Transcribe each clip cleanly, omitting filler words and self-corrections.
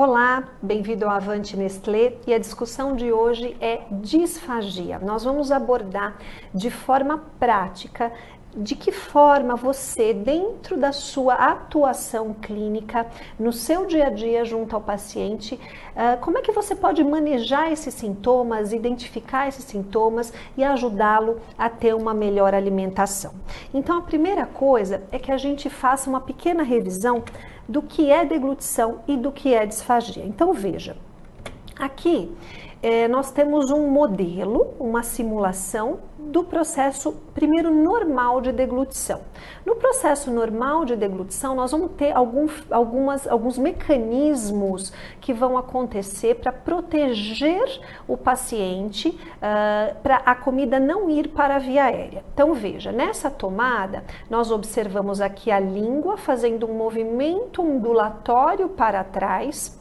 Olá, bem-vindo ao Avante Nestlé e a discussão de hoje é disfagia. Nós vamos abordar de forma prática de que forma você, dentro da sua atuação clínica, no seu dia a dia junto ao paciente, como é que você pode manejar esses sintomas, identificar esses sintomas e ajudá-lo a ter uma melhor alimentação. Então, a primeira coisa é que a gente faça uma pequena revisão do que é deglutição e do que é disfagia. Então, veja, aqui nós temos um modelo, uma simulação do processo, primeiro, normal de deglutição. No processo normal de deglutição, nós vamos ter alguns mecanismos que vão acontecer para proteger o paciente, para a comida não ir para a via aérea. Então, veja, nessa tomada, nós observamos aqui a língua fazendo um movimento ondulatório para trás.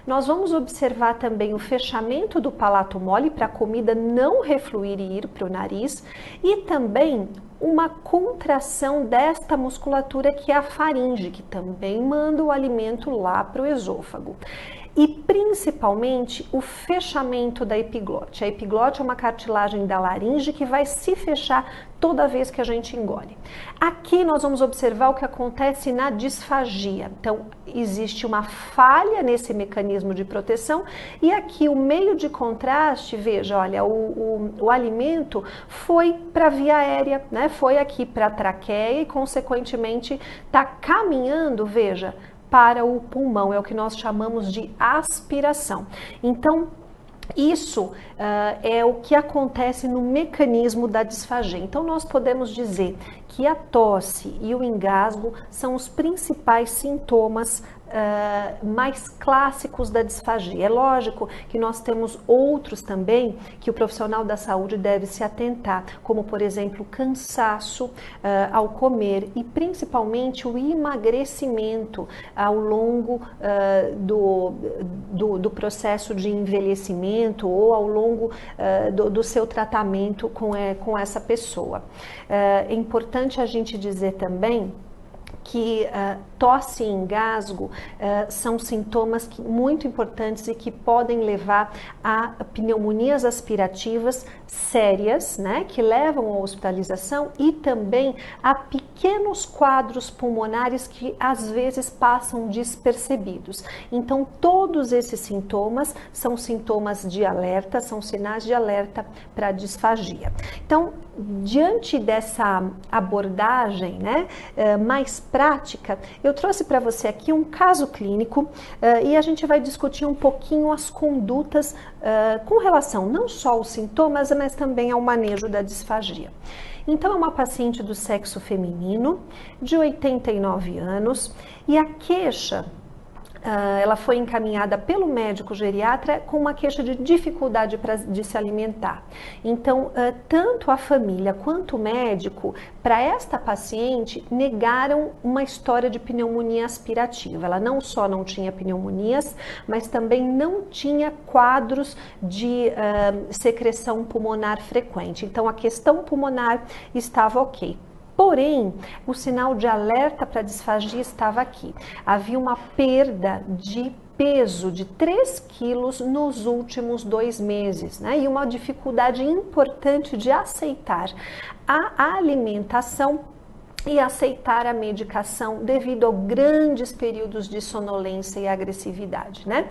Nós vamos observar também o fechamento do palato mole para a comida não refluir e ir para o nariz e também uma contração desta musculatura que é a faringe, que também manda o alimento lá para o esôfago. E principalmente o fechamento da epiglote. A epiglote é uma cartilagem da laringe que vai se fechar toda vez que a gente engole. Aqui nós vamos observar o que acontece na disfagia. Então, existe uma falha nesse mecanismo de proteção e aqui o meio de contraste, veja, olha, o alimento foi para a via aérea, né? Foi aqui para a traqueia e, consequentemente, está caminhando, veja, para o pulmão, é o que nós chamamos de aspiração. Então, isso é o que acontece no mecanismo da disfagia. Então, nós podemos dizer que a tosse e o engasgo são os principais sintomas mais clássicos da disfagia. É lógico que nós temos outros também que o profissional da saúde deve se atentar, como por exemplo cansaço ao comer e principalmente o emagrecimento ao longo do processo de envelhecimento ou ao longo do seu tratamento com essa pessoa. É importante a gente dizer também que tosse e engasgo são sintomas muito importantes e que podem levar a pneumonias aspirativas sérias, né, que levam à hospitalização e também a pequenos quadros pulmonares que às vezes passam despercebidos. Então, todos esses sintomas são sintomas de alerta, são sinais de alerta para disfagia. Então, diante dessa abordagem, né, mais prática, eu trouxe para você aqui um caso clínico e a gente vai discutir um pouquinho as condutas com relação não só aos sintomas, mas também ao manejo da disfagia. Então, é uma paciente do sexo feminino, de 89 anos, e a queixa ela foi encaminhada pelo médico geriatra com uma queixa de dificuldade de se alimentar. Então, tanto a família quanto o médico, para esta paciente, negaram uma história de pneumonia aspirativa. Ela não só não tinha pneumonias, mas também não tinha quadros de secreção pulmonar frequente. Então, a questão pulmonar estava ok. Porém, o sinal de alerta para disfagia estava aqui. Havia uma perda de peso de 3 quilos nos últimos 2 meses, né? E uma dificuldade importante de aceitar a alimentação e aceitar a medicação devido a grandes períodos de sonolência e agressividade, né?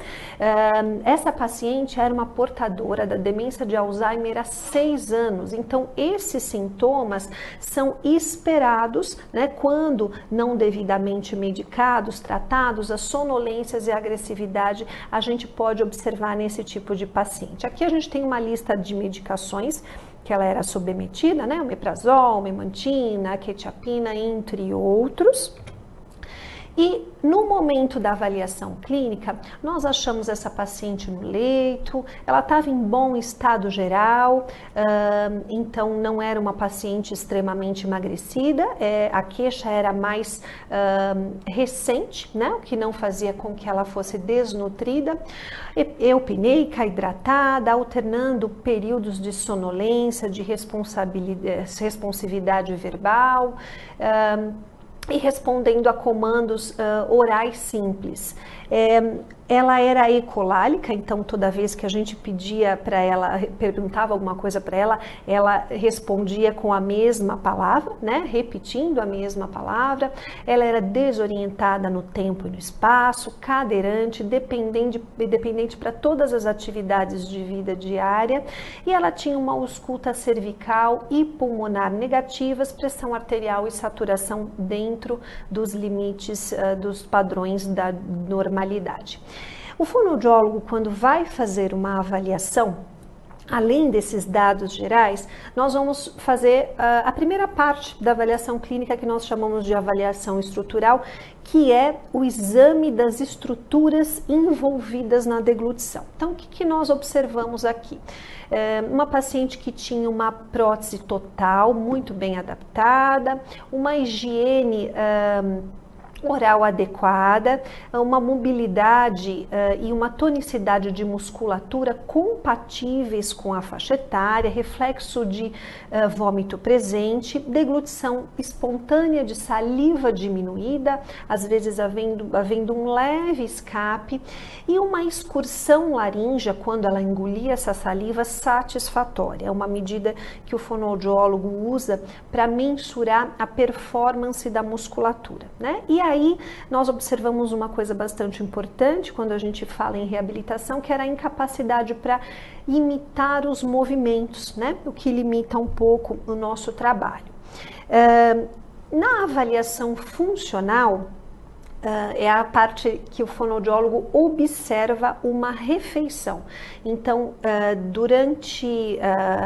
Essa paciente era uma portadora da demência de Alzheimer há 6 anos, então esses sintomas são esperados, né? Quando não devidamente medicados, tratados, as sonolências e a agressividade a gente pode observar nesse tipo de paciente. Aqui a gente tem uma lista de medicações que ela era submetida, né? Omeprazol, memantina, quetiapina, entre outros. E no momento da avaliação clínica, nós achamos essa paciente no leito, ela estava em bom estado geral, então não era uma paciente extremamente emagrecida, a queixa era mais recente, né, o que não fazia com que ela fosse desnutrida, eupneica, hidratada, alternando períodos de sonolência, de responsividade verbal, e respondendo a comandos orais simples. Ela era ecolálica, então toda vez que a gente pedia para ela, perguntava alguma coisa para ela, ela respondia com a mesma palavra, né? Repetindo a mesma palavra. Ela era desorientada no tempo e no espaço, cadeirante, dependente para todas as atividades de vida diária, e ela tinha uma ausculta cervical e pulmonar negativas, pressão arterial e saturação dentro dos limites dos padrões da normalidade. O fonoaudiólogo, quando vai fazer uma avaliação, além desses dados gerais, nós vamos fazer a primeira parte da avaliação clínica, que nós chamamos de avaliação estrutural, que é o exame das estruturas envolvidas na deglutição. Então, o que nós observamos aqui? Uma paciente que tinha uma prótese total, muito bem adaptada, uma higiene oral adequada, uma mobilidade e uma tonicidade de musculatura compatíveis com a faixa etária, reflexo de vômito presente, deglutição espontânea de saliva diminuída, às vezes havendo um leve escape, e uma excursão laríngea quando ela engolia essa saliva satisfatória. É uma medida que o fonoaudiólogo usa para mensurar a performance da musculatura, né? E aí nós observamos uma coisa bastante importante quando a gente fala em reabilitação, que era a incapacidade para imitar os movimentos, né? O que limita um pouco o nosso trabalho. Na avaliação funcional, é a parte que o fonoaudiólogo observa uma refeição. Então,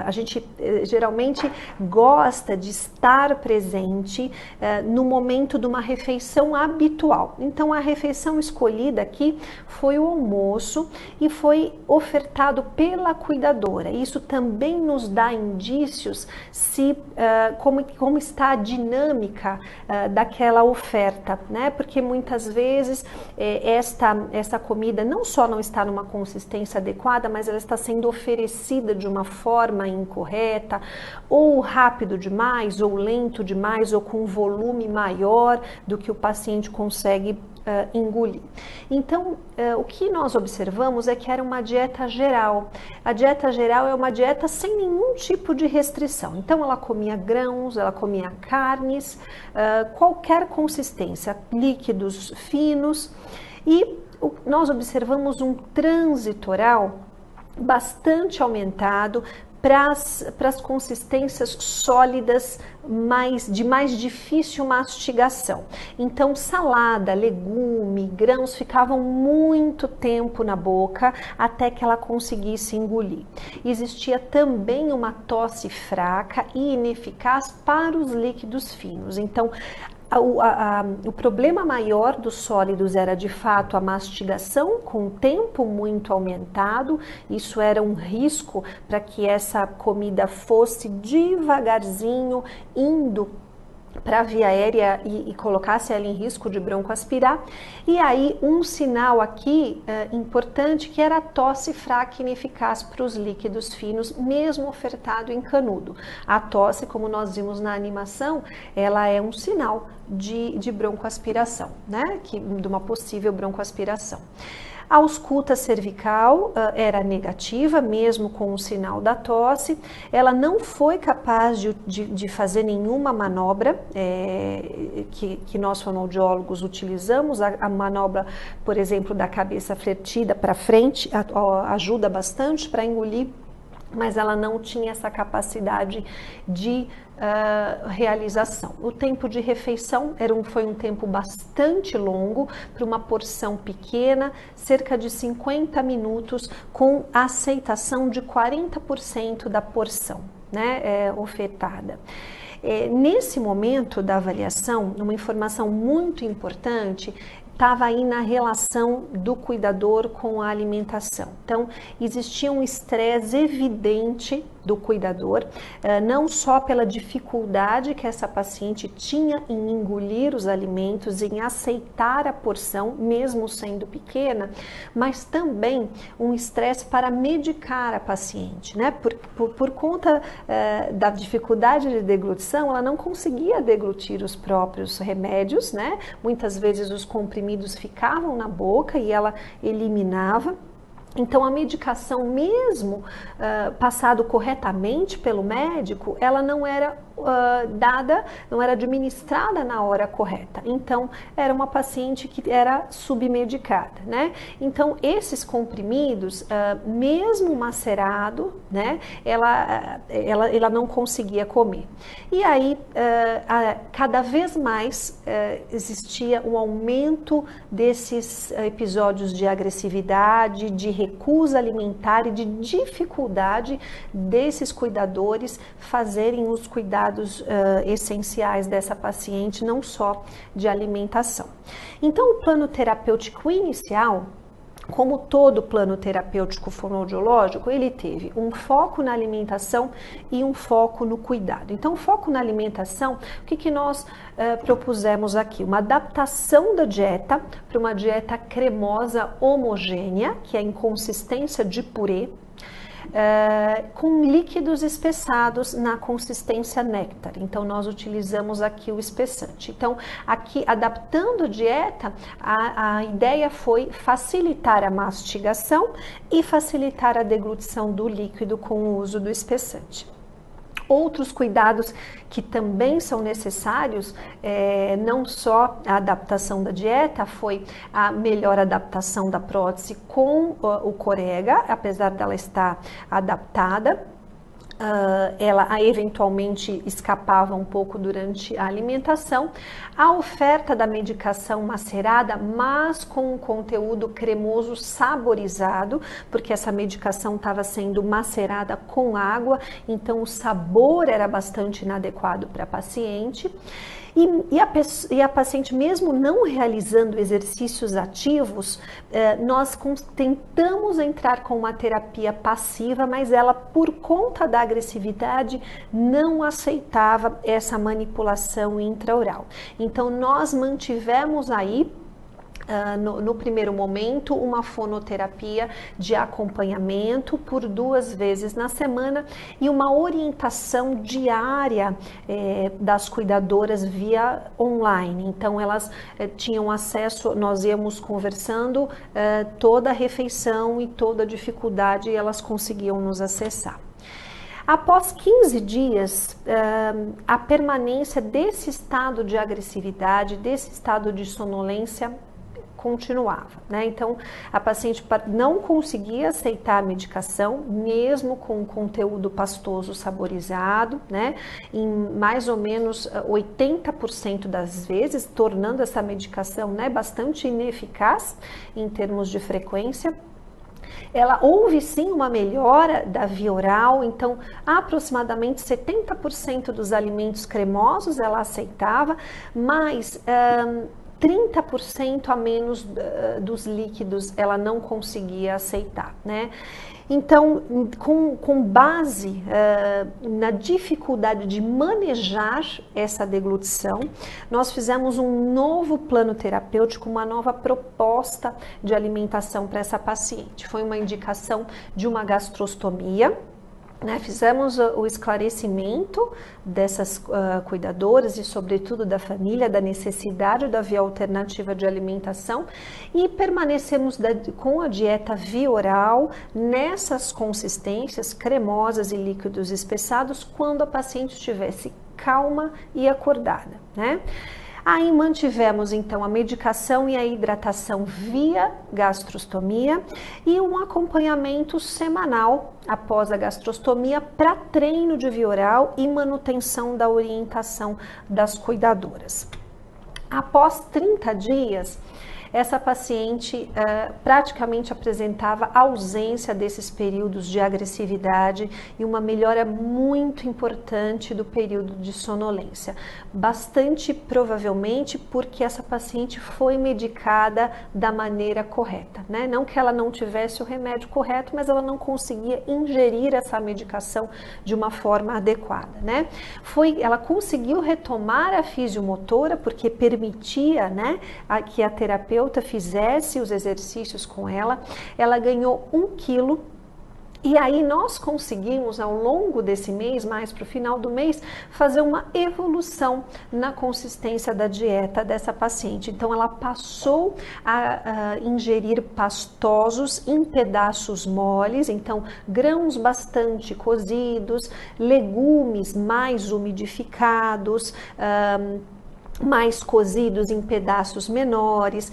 a gente geralmente gosta de estar presente no momento de uma refeição habitual. Então, a refeição escolhida aqui foi o almoço e foi ofertado pela cuidadora. Isso também nos dá indícios como está a dinâmica daquela oferta, né? Porque muitas vezes esta comida não só não está numa consistência adequada, mas ela está sendo oferecida de uma forma incorreta, ou rápido demais, ou lento demais, ou com um volume maior do que o paciente consegue engolir. Então, o que nós observamos é que era uma dieta geral. A dieta geral é uma dieta sem nenhum tipo de restrição. Então, ela comia grãos, ela comia carnes, qualquer consistência, líquidos finos, e nós observamos um trânsito oral bastante aumentado para as consistências sólidas, de mais difícil mastigação. Então, salada, legume, grãos ficavam muito tempo na boca até que ela conseguisse engolir. Existia também uma tosse fraca e ineficaz para os líquidos finos. Então, o problema maior dos sólidos era de fato a mastigação com tempo muito aumentado. Isso era um risco para que essa comida fosse devagarzinho indo para a via aérea e colocasse ela em risco de broncoaspirar. E aí um sinal aqui importante, que era a tosse fraca e ineficaz para os líquidos finos, mesmo ofertado em canudo. A tosse, como nós vimos na animação, ela é um sinal de broncoaspiração, né? De uma possível broncoaspiração. A ausculta cervical era negativa, mesmo com o sinal da tosse. Ela não foi capaz de fazer nenhuma manobra que nós fonoaudiólogos utilizamos. A manobra, por exemplo, da cabeça fletida para frente ajuda bastante para engolir, mas ela não tinha essa capacidade de realização. O tempo de refeição foi um tempo bastante longo para uma porção pequena, cerca de 50 minutos, com a aceitação de 40% da porção, né, ofertada. Nesse momento da avaliação, uma informação muito importante estava aí na relação do cuidador com a alimentação. Então, existia um estresse evidente do cuidador, não só pela dificuldade que essa paciente tinha em engolir os alimentos, em aceitar a porção, mesmo sendo pequena, mas também um estresse para medicar a paciente, né? Por conta da dificuldade de deglutição, ela não conseguia deglutir os próprios remédios, né? Muitas vezes os comprimidos comprimidos ficavam na boca e ela eliminava. Então, a medicação, mesmo passado corretamente pelo médico, ela não era dada, não era administrada na hora correta. Então, era uma paciente que era submedicada, né? Então, esses comprimidos, mesmo macerado, né, ela não conseguia comer. E aí, cada vez mais existia um aumento desses episódios de agressividade, de recusa alimentar e de dificuldade desses cuidadores fazerem os cuidados essenciais dessa paciente, não só de alimentação. Então, o plano terapêutico inicial, como todo plano terapêutico fonoaudiológico, ele teve um foco na alimentação e um foco no cuidado. Então, o foco na alimentação, o que nós propusemos aqui? Uma adaptação da dieta para uma dieta cremosa homogênea, que é em consistência de purê, com líquidos espessados na consistência néctar. Então, nós utilizamos aqui o espessante. Então, aqui, adaptando a dieta, a ideia foi facilitar a mastigação e facilitar a deglutição do líquido com o uso do espessante. Outros cuidados que também são necessários, não só a adaptação da dieta, foi a melhor adaptação da prótese com o Corega, apesar dela estar adaptada. Ela eventualmente escapava um pouco durante a alimentação, a oferta da medicação macerada, mas com um conteúdo cremoso saborizado, porque essa medicação estava sendo macerada com água, então o sabor era bastante inadequado para a paciente. E a paciente, mesmo não realizando exercícios ativos, nós tentamos entrar com uma terapia passiva, mas ela, por conta da agressividade, não aceitava essa manipulação intraoral. Então, nós mantivemos aí, no primeiro momento, uma fonoterapia de acompanhamento por 2 vezes na semana e uma orientação diária das cuidadoras via online. Então, elas tinham acesso, nós íamos conversando toda a refeição e toda a dificuldade, elas conseguiam nos acessar. Após 15 dias, a permanência desse estado de agressividade, desse estado de sonolência, continuava, né? Então, a paciente não conseguia aceitar a medicação, mesmo com conteúdo pastoso saborizado, né? Em mais ou menos 80% das vezes, tornando essa medicação, né, bastante ineficaz em termos de frequência. Houve sim uma melhora da via oral, então aproximadamente 70% dos alimentos cremosos ela aceitava, mas 30% a menos dos líquidos ela não conseguia aceitar, né? Então, com base na dificuldade de manejar essa deglutição, nós fizemos um novo plano terapêutico, uma nova proposta de alimentação para essa paciente. Foi uma indicação de uma gastrostomia. Fizemos o esclarecimento dessas cuidadoras e, sobretudo, da família, da necessidade da via alternativa de alimentação e permanecemos com a dieta via oral nessas consistências cremosas e líquidos espessados quando a paciente estivesse calma e acordada, né? Aí mantivemos então a medicação e a hidratação via gastrostomia e um acompanhamento semanal após a gastrostomia para treino de via oral e manutenção da orientação das cuidadoras. Após 30 dias, essa paciente praticamente apresentava ausência desses períodos de agressividade e uma melhora muito importante do período de sonolência. Bastante provavelmente porque essa paciente foi medicada da maneira correta, né? Não que ela não tivesse o remédio correto, mas ela não conseguia ingerir essa medicação de uma forma adequada, né? Ela conseguiu retomar a fisiomotora porque permitia, né, que a terapeuta fizesse os exercícios com ela. Ela ganhou 1 quilo E aí nós conseguimos, ao longo desse mês, mais para o final do mês, fazer uma evolução na consistência da dieta dessa paciente. Então ela passou a ingerir pastosos em pedaços moles, então grãos bastante cozidos, legumes mais umidificados, mais cozidos em pedaços menores,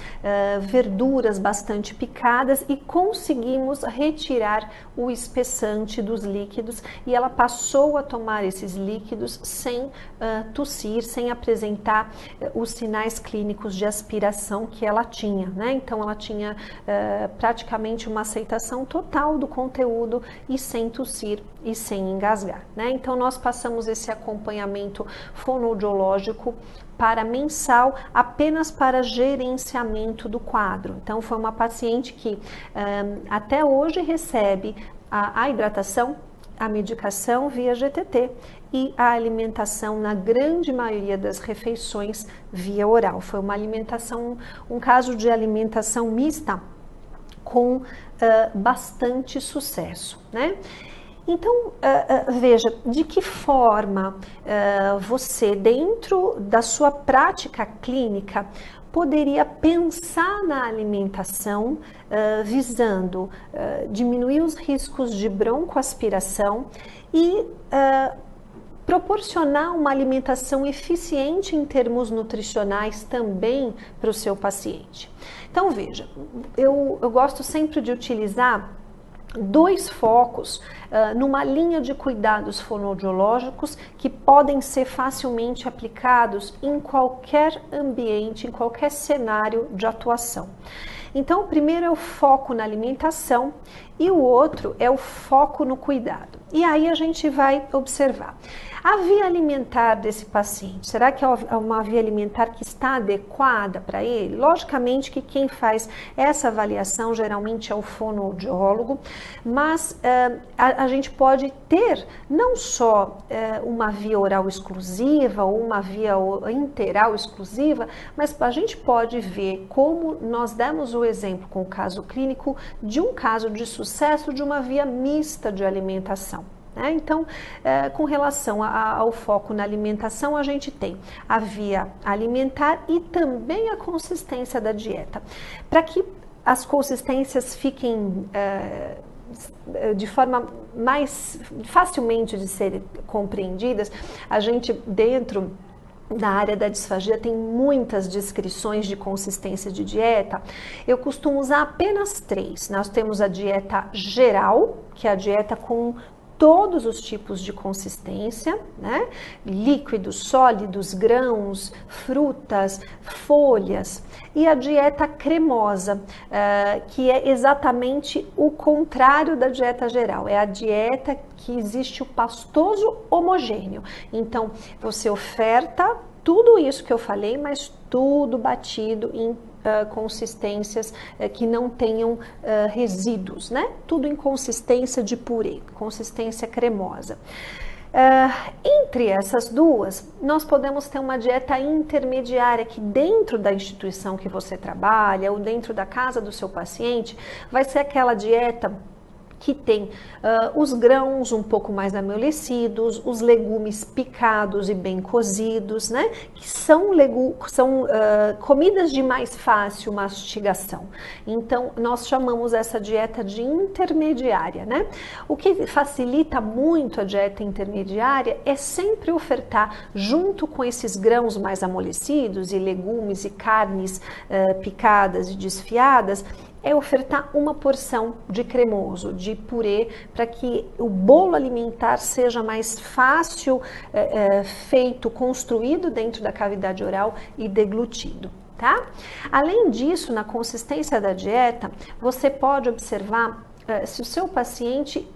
verduras bastante picadas, e conseguimos retirar o espessante dos líquidos, e ela passou a tomar esses líquidos sem tossir, sem apresentar os sinais clínicos de aspiração que ela tinha, né? Então ela tinha praticamente uma aceitação total do conteúdo e sem tossir e sem engasgar, né? Então nós passamos esse acompanhamento fonoaudiológico para mensal, apenas para gerenciamento do quadro. Então foi uma paciente que até hoje recebe a hidratação, a medicação via GTT e a alimentação, na grande maioria das refeições, via oral. Foi uma alimentação, um caso de alimentação mista com bastante sucesso, né? Então, veja, de que forma você, dentro da sua prática clínica, poderia pensar na alimentação visando diminuir os riscos de broncoaspiração e proporcionar uma alimentação eficiente em termos nutricionais também para o seu paciente. Então, veja, eu gosto sempre de utilizar dois focos numa linha de cuidados fonoaudiológicos que podem ser facilmente aplicados em qualquer ambiente, em qualquer cenário de atuação. Então, o primeiro é o foco na alimentação e o outro é o foco no cuidado. E aí a gente vai observar. A via alimentar desse paciente, será que é uma via alimentar que está adequada para ele? Logicamente que quem faz essa avaliação geralmente é o fonoaudiólogo, mas a gente pode ter não só uma via oral exclusiva ou uma via interal exclusiva, mas a gente pode ver, como nós demos o exemplo com o caso clínico, de um caso de sucesso de uma via mista de alimentação. Então, com relação ao foco na alimentação, a gente tem a via alimentar e também a consistência da dieta. Para que as consistências fiquem de forma mais facilmente de serem compreendidas, a gente, dentro da área da disfagia, tem muitas descrições de consistência de dieta. Eu costumo usar apenas 3. Nós temos a dieta geral, que é a dieta com todos os tipos de consistência, né? Líquidos, sólidos, grãos, frutas, folhas, e a dieta cremosa, que é exatamente o contrário da dieta geral, é a dieta que existe o pastoso homogêneo. Então, você oferta tudo isso que eu falei, mas tudo batido em consistências que não tenham resíduos, né? Tudo em consistência de purê, consistência cremosa. Entre essas duas, nós podemos ter uma dieta intermediária que, dentro da instituição que você trabalha ou dentro da casa do seu paciente, vai ser aquela dieta que tem os grãos um pouco mais amolecidos, os legumes picados e bem cozidos, né? Que são comidas de mais fácil mastigação. Então, nós chamamos essa dieta de intermediária, né? O que facilita muito a dieta intermediária é sempre ofertar, junto com esses grãos mais amolecidos e legumes e carnes picadas e desfiadas, é ofertar uma porção de cremoso, de purê, para que o bolo alimentar seja mais fácil feito, construído dentro da cavidade oral e deglutido. Tá? Além disso, na consistência da dieta, você pode observar se o seu paciente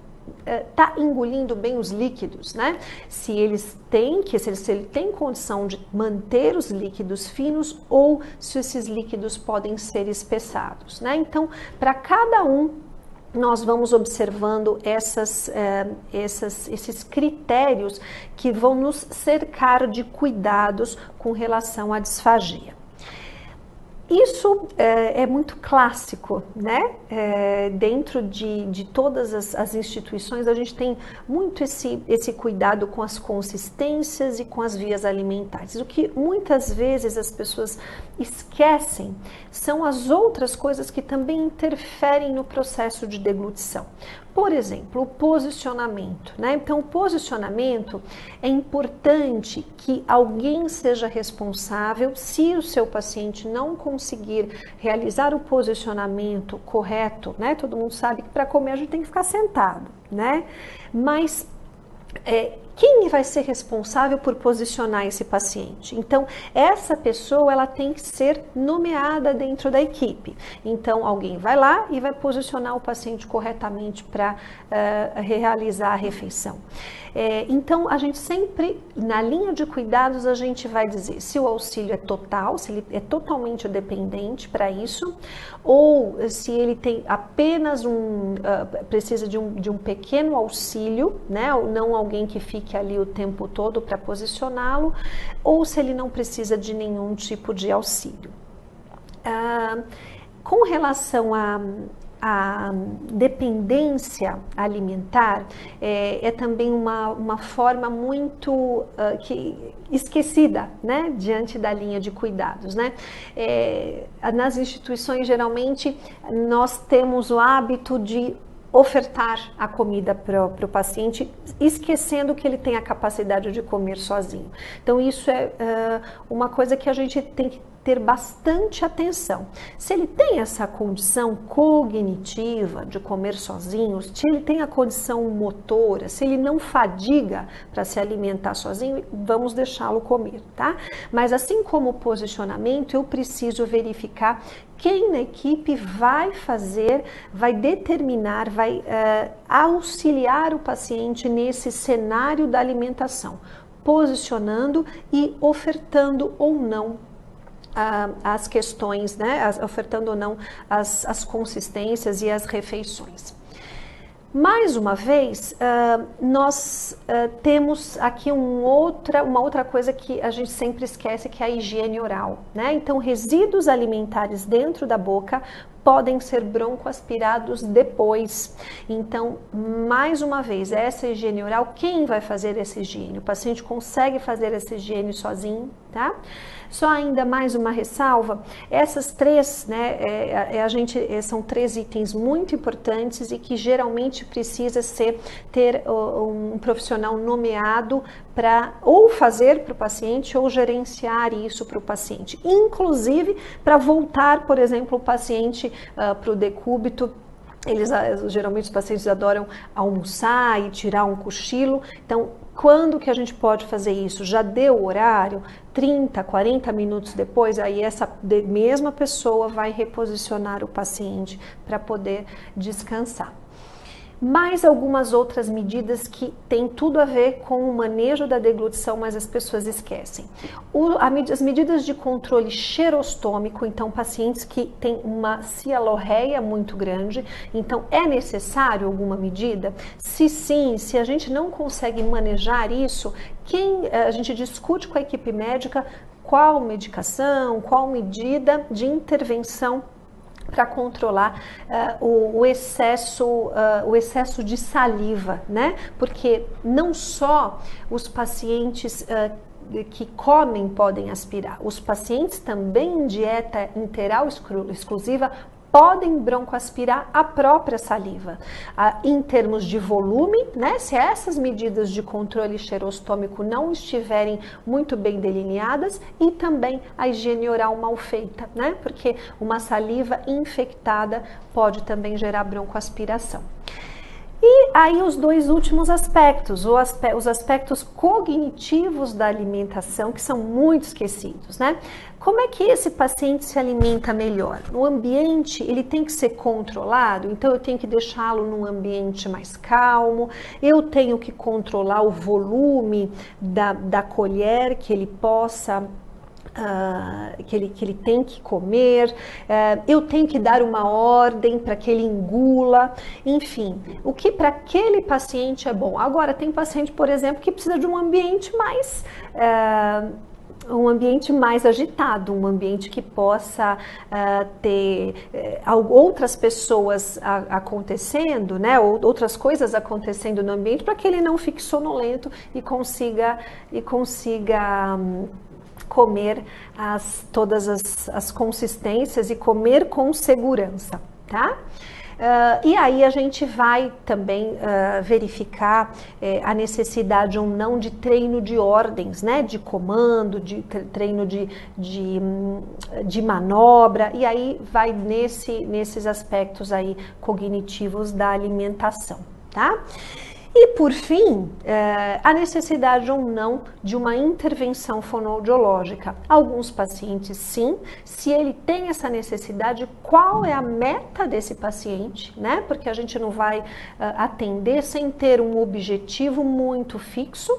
está engolindo bem os líquidos, né? Se ele tem condição de manter os líquidos finos ou se esses líquidos podem ser espessados, né? Então, para cada um, nós vamos observando esses critérios que vão nos cercar de cuidados com relação à disfagia. Isso é muito clássico, né? Dentro de todas as instituições, a gente tem muito esse cuidado com as consistências e com as vias alimentares. O que muitas vezes as pessoas esquecem são as outras coisas que também interferem no processo de deglutição. Por exemplo, o posicionamento, né? Então, o posicionamento é importante que alguém seja responsável se o seu paciente não conseguir realizar o posicionamento correto, né? Todo mundo sabe que para comer a gente tem que ficar sentado, né? Mas quem vai ser responsável por posicionar esse paciente? Então, essa pessoa ela tem que ser nomeada dentro da equipe. Então, alguém vai lá e vai posicionar o paciente corretamente para realizar a refeição. Então, a gente sempre, na linha de cuidados, a gente vai dizer se o auxílio é total, se ele é totalmente dependente para isso, ou se ele tem apenas precisa de um pequeno auxílio, né? Ou não alguém que fique ali o tempo todo para posicioná-lo, ou se ele não precisa de nenhum tipo de auxílio. Com relação a dependência alimentar é também uma forma muito esquecida, né, diante da linha de cuidados, né? Nas instituições, geralmente, nós temos o hábito de ofertar a comida para o paciente, esquecendo que ele tem a capacidade de comer sozinho. Então, isso é uma coisa que a gente tem que ter bastante atenção. Se ele tem essa condição cognitiva de comer sozinho, se ele tem a condição motora, se ele não fadiga para se alimentar sozinho, vamos deixá-lo comer, tá? Mas assim como o posicionamento, eu preciso verificar quem na equipe vai determinar, vai auxiliar o paciente nesse cenário da alimentação, posicionando e ofertando ou não as questões, né? Ofertando ou não as consistências e as refeições. Mais uma vez, nós temos aqui uma outra coisa que a gente sempre esquece, que é a higiene oral, né? Então, resíduos alimentares dentro da boca podem ser broncoaspirados depois. Então, mais uma vez, essa higiene oral, quem vai fazer essa higiene? O paciente consegue fazer essa higiene sozinho, tá? Só ainda mais uma ressalva, essas três, né, são 3 itens muito importantes e que geralmente precisa ter um profissional nomeado para ou fazer para o paciente ou gerenciar isso para o paciente, inclusive para voltar, por exemplo, o paciente para o decúbito. Geralmente os pacientes adoram almoçar e tirar um cochilo, então quando que a gente pode fazer isso? Já deu o horário? 30, 40 minutos depois, aí essa mesma pessoa vai reposicionar o paciente para poder descansar. Mais algumas outras medidas que têm tudo a ver com o manejo da deglutição, mas as pessoas esquecem. As medidas de controle xerostômico, então pacientes que têm uma cialorreia muito grande, então é necessário alguma medida? Se sim, se a gente não consegue manejar isso, a gente discute com a equipe médica qual medicação, qual medida de intervenção para controlar o excesso de saliva, né? Porque não só os pacientes que comem podem aspirar, os pacientes também em dieta interal exclusiva podem broncoaspirar a própria saliva. Em termos de volume, né, se essas medidas de controle xerostômico não estiverem muito bem delineadas, e também a higiene oral mal feita, né, porque uma saliva infectada pode também gerar broncoaspiração. E aí os 2 últimos aspectos, os aspectos cognitivos da alimentação, que são muito esquecidos, né? Como é que esse paciente se alimenta melhor? O ambiente, ele tem que ser controlado, então eu tenho que deixá-lo num ambiente mais calmo, eu tenho que controlar o volume da colher que ele possa que ele tem que comer, eu tenho que dar uma ordem para que ele engula, enfim, o que para aquele paciente é bom. Agora, tem paciente, por exemplo, que precisa de um ambiente mais um ambiente mais agitado, um ambiente que possa ter outras pessoas acontecendo, né, ou outras coisas acontecendo no ambiente, para que ele não fique sonolento e consiga comer todas as consistências e comer com segurança, tá? E aí a gente vai também verificar a necessidade ou não de treino de ordens, né? De comando, de treino de manobra, e aí vai nesses aspectos aí cognitivos da alimentação, tá? E por fim, a necessidade ou não de uma intervenção fonoaudiológica. Alguns pacientes sim, se ele tem essa necessidade, qual é a meta desse paciente, né? Porque a gente não vai atender sem ter um objetivo muito fixo.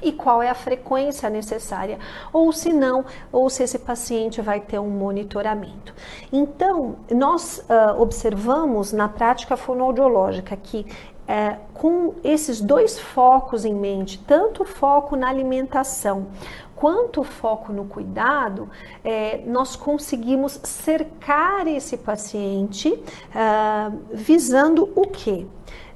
E qual é a frequência necessária, ou se não, ou se esse paciente vai ter um monitoramento. Então, nós observamos na prática fonoaudiológica que com esses dois focos em mente, tanto o foco na alimentação quanto o foco no cuidado, nós conseguimos cercar esse paciente visando o quê?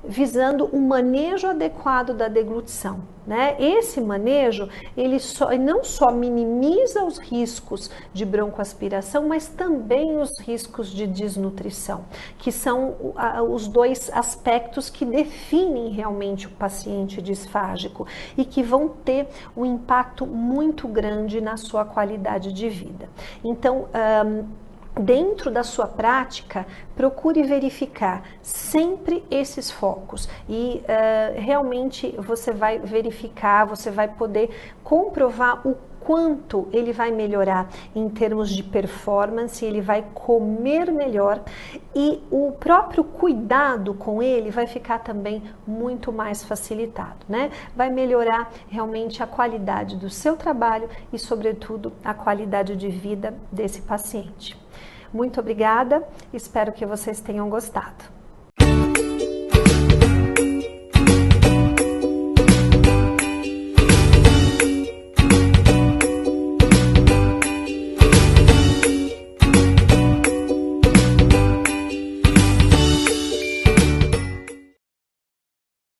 Visando um manejo adequado da deglutição, né? Esse manejo, ele não só minimiza os riscos de broncoaspiração, mas também os riscos de desnutrição, que são os dois aspectos que definem realmente o paciente disfágico e que vão ter um impacto muito grande na sua qualidade de vida. Então, dentro da sua prática, procure verificar sempre esses focos e realmente você vai verificar, você vai poder comprovar o quanto ele vai melhorar em termos de performance, ele vai comer melhor e o próprio cuidado com ele vai ficar também muito mais facilitado, né? Vai melhorar realmente a qualidade do seu trabalho e, sobretudo, a qualidade de vida desse paciente. Muito obrigada, espero que vocês tenham gostado.